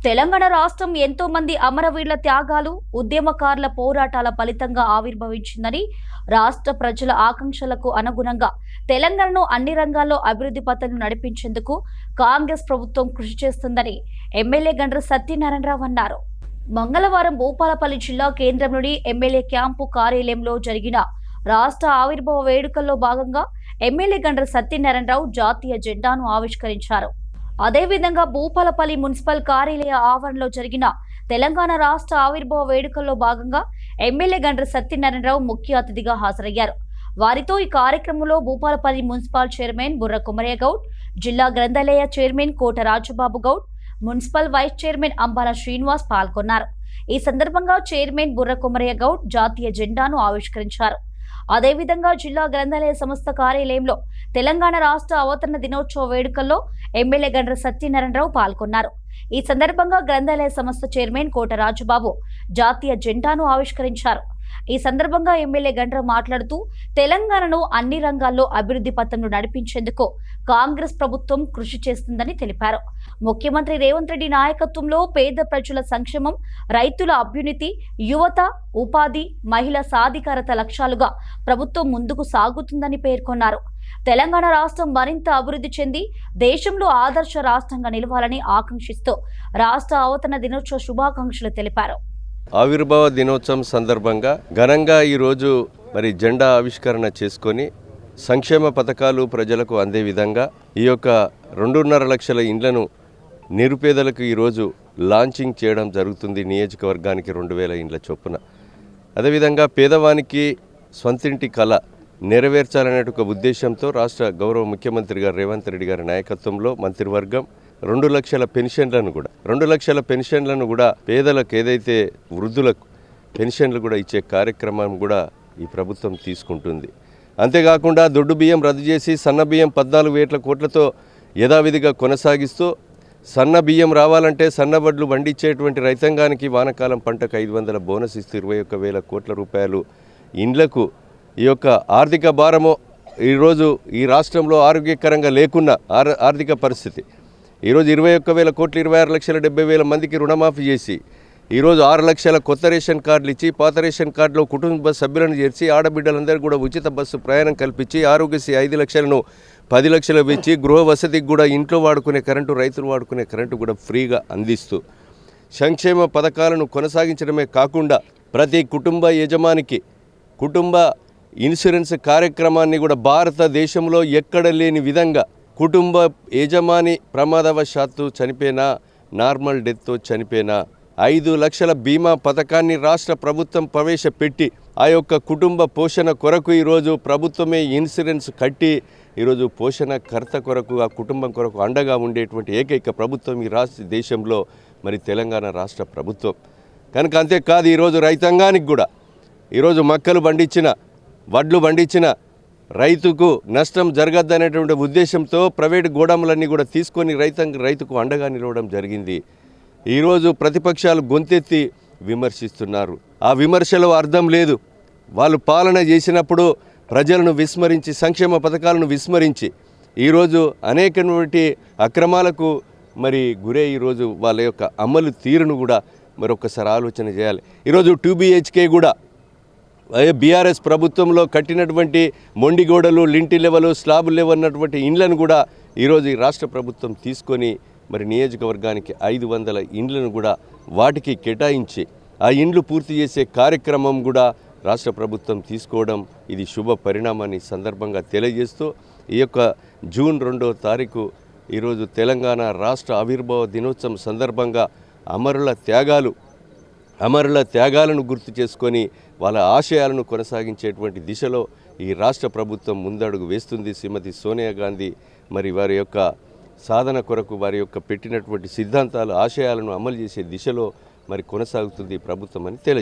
తెలంగాణ రాష్ట్రం ఎంతో మంది అమరవీరుల త్యాగాలు, ఉద్యమకారుల పోరాటాల ఫలితంగా ఆవిర్భవించిందని, రాష్ట్ర ప్రజల ఆకాంక్షలకు అనుగుణంగా తెలంగాణను అన్ని రంగాల్లో అభివృద్ధి పథంలో నడిపించేందుకు కాంగ్రెస్ ప్రభుత్వం కృషి చేస్తుందని ఎమ్మెల్యే గండ్ర సత్యనారాయణరావు అన్నారు. మంగళవారం భూపాలపల్లి జిల్లా కేంద్రంలోని ఎమ్మెల్యే క్యాంపు కార్యాలయంలో జరిగిన రాష్ట్ర ఆవిర్భావ వేడుకల్లో భాగంగా ఎమ్మెల్యే గండ్ర సత్యనారాయణరావు జాతీయ జెండాను ఆవిష్కరించారు. అదేవిధంగా భూపాలపల్లి మున్సిపల్ కార్యాలయ ఆవరణలో జరిగిన తెలంగాణ రాష్ట్ర ఆవిర్భావ వేడుకల్లో భాగంగా ఎమ్మెల్యే గండ్ర సత్యనారాయణరావు ముఖ్య అతిథిగా హాజరయ్యారు. వారితో ఈ కార్యక్రమంలో భూపాలపల్లి మున్సిపల్ చైర్మన్ బుర్ర కుమరయ్య గౌడ్, జిల్లా గ్రంథాలయ chairman Kota Rajababu Goud, municipal vice chairman Ambala Srinivas పాల్గొన్నారు. ఈ సందర్భంగా చైర్మన్ బుర్ర కుమరయ్య గౌడ్ జాతీయ జెండాను ఆవిష్కరించారు. అదేవిధంగా జిల్లా గ్రంథాలయ సంస్థ కార్యాలయంలో తెలంగాణ రాష్ట్ర అవతరణ దినోత్సవ వేడుకల్లో ఎమ్మెల్యే గండ్ర సత్యనారాయణరావు పాల్గొన్నారు. ఈ సందర్భంగా గ్రంథాలయ సంస్థ చైర్మన్ కోట రాజబాబు జాతీయ జెండాను ఆవిష్కరించారు. ఈ సందర్భంగా ఎమ్మెల్యే గండ్ర మాట్లాడుతూ తెలంగాణను అన్ని రంగాల్లో అభివృద్ధి పథంలో నడిపించేందుకు కాంగ్రెస్ ప్రభుత్వం కృషి చేస్తుందని తెలిపారు. ముఖ్యమంత్రి రేవంత్ రెడ్డి నాయకత్వంలో పేద ప్రజల సంక్షేమం, రైతుల అభ్యున్నతి, యువత, ఉపాధి, మహిళా సాధికారత లక్ష్యాలుగా ప్రభుత్వం ముందుకు సాగుతుందని పేర్కొన్నారు. తెలంగాణ రాష్ట్రం మరింత అభివృద్ధి చెంది దేశంలో ఆదర్శ రాష్ట్రంగా నిలవాలని ఆకాంక్షిస్తూ రాష్ట్ర అవతరణ దినోత్సవ శుభాకాంక్షలు తెలిపారు. ఆవిర్భావ దినోత్సవం సందర్భంగా ఘనంగా ఈరోజు జెండా ఆవిష్కరణ చేసుకొని సంక్షేమ పథకాలు ప్రజలకు అందే విధంగా ఈ యొక్క 2.5 లక్షల ఇండ్లను నిరుపేదలకు ఈరోజు లాంచింగ్ చేయడం జరుగుతుంది. నియోజకవర్గానికి 2000 ఇండ్ల చొప్పున. అదేవిధంగా పేదవానికి స్వంతింటి కళ నెరవేర్చాలనే ఒక ఉద్దేశంతో రాష్ట్ర గౌరవ ముఖ్యమంత్రి గారు రేవంత్ రెడ్డి గారి నాయకత్వంలో మంత్రివర్గం 2 లక్షల పెన్షన్లను కూడా పేదలకు, ఏదైతే వృద్ధులకు పెన్షన్లు కూడా ఇచ్చే కార్యక్రమం కూడా ఈ ప్రభుత్వం తీసుకుంటుంది. అంతేకాకుండా దొడ్డు బియ్యం రద్దు చేసి సన్న బియ్యం 14,000 కోట్లతో యథావిధిగా కొనసాగిస్తూ సన్న బియ్యం రావాలంటే సన్నబడ్లు పండించేటువంటి రైతాంగానికి వానకాలం పంటకు 500 బోనస్ ఇస్తూ 21,000 కోట్ల రూపాయలు ఇండ్లకు ఈ యొక్క ఆర్థిక భారము ఈరోజు ఈ రాష్ట్రంలో ఆరోగ్యకరంగా లేకున్న ఆర్థిక పరిస్థితి ఈరోజు 21,000 కోట్లు 26,70,000 మందికి రుణమాఫీ చేసి ఈరోజు 6 లక్షల కొత్త రేషన్ కార్డులు ఇచ్చి పాత రేషన్ కార్డులో కుటుంబ సభ్యులను చేర్చి ఆడబిడ్డలందరూ కూడా ఉచిత బస్సు ప్రయాణం కల్పించి ఆరోగ్యశ్రీ 5 లక్షలను 10 లక్షలు ఇచ్చి గృహ వసతికి కూడా ఇంట్లో వాడుకునే కరెంటు, రైతులు వాడుకునే కరెంటు కూడా ఫ్రీగా అందిస్తూ సంక్షేమ పథకాలను కొనసాగించడమే కాకుండా ప్రతి కుటుంబ యజమానికి కుటుంబ ఇన్సూరెన్స్ కార్యక్రమాన్ని కూడా భారతదేశంలో ఎక్కడ లేని విధంగా కుటుంబ యజమాని ప్రమాదవశాత్తు చనిపోయినా, నార్మల్ డెత్తో చనిపోయినా 5 లక్షల బీమా పథకాన్ని రాష్ట్ర ప్రభుత్వం ప్రవేశపెట్టి ఆ యొక్క కుటుంబ పోషణ కొరకు ఈరోజు ప్రభుత్వమే ఇన్సూరెన్స్ కట్టి ఈరోజు పోషణకర్త కొరకు, ఆ కుటుంబం కొరకు అండగా ఉండేటువంటి ఏకైక ప్రభుత్వం ఈ రాష్ట్ర దేశంలో తెలంగాణ రాష్ట్ర ప్రభుత్వం. కనుక అంతేకాదు ఈరోజు రైతాంగానికి కూడా ఈరోజు మక్కలు పండించిన, వడ్లు పండించిన రైతుకు నష్టం జరగద్దనేటువంటి ఉద్దేశంతో ప్రైవేటు గోడాములన్నీ కూడా తీసుకొని రైతుకు అండగా నిలవడం జరిగింది. ఈరోజు ప్రతిపక్షాలు గొంతెత్తి విమర్శిస్తున్నారు. ఆ విమర్శలో అర్థం లేదు. వాళ్ళు పాలన చేసినప్పుడు ప్రజలను విస్మరించి, సంక్షేమ పథకాలను విస్మరించి ఈరోజు అనేకటువంటి అక్రమాలకు గురే ఈరోజు వాళ్ళ యొక్క అమలు తీరును కూడా మరొకసారి ఆలోచన చేయాలి. ఈరోజు 2 BHK కూడా బీఆర్ఎస్ ప్రభుత్వంలో కట్టినటువంటి మొండి గోడలు, లింటి లెవెలు, స్లాబ్ లెవెల్ అన్నటువంటి ఇండ్లను కూడా ఈరోజు ఈ రాష్ట్ర ప్రభుత్వం తీసుకొని నియోజకవర్గానికి 500 ఇండ్లను కూడా వాటికి కేటాయించి ఆ ఇండ్లు పూర్తి చేసే కార్యక్రమం కూడా రాష్ట్ర ప్రభుత్వం తీసుకోవడం ఇది శుభ పరిణామాన్ని సందర్భంగా తెలియజేస్తూ ఈ యొక్క జూన్ 2వ తారీఖు ఈరోజు తెలంగాణ రాష్ట్ర ఆవిర్భావ దినోత్సవం సందర్భంగా అమరుల త్యాగాలను గుర్తు చేసుకొని వాళ్ళ ఆశయాలను కొనసాగించేటువంటి దిశలో ఈ రాష్ట్ర ప్రభుత్వం ముందడుగు వేస్తుంది. శ్రీమతి సోనియా గాంధీ వారి యొక్క సాధన కొరకు వారి యొక్క పెట్టినటువంటి సిద్ధాంతాలు, ఆశయాలను అమలు చేసే దిశలో కొనసాగుతుంది ప్రభుత్వం అని తెలియజేస్తుంది.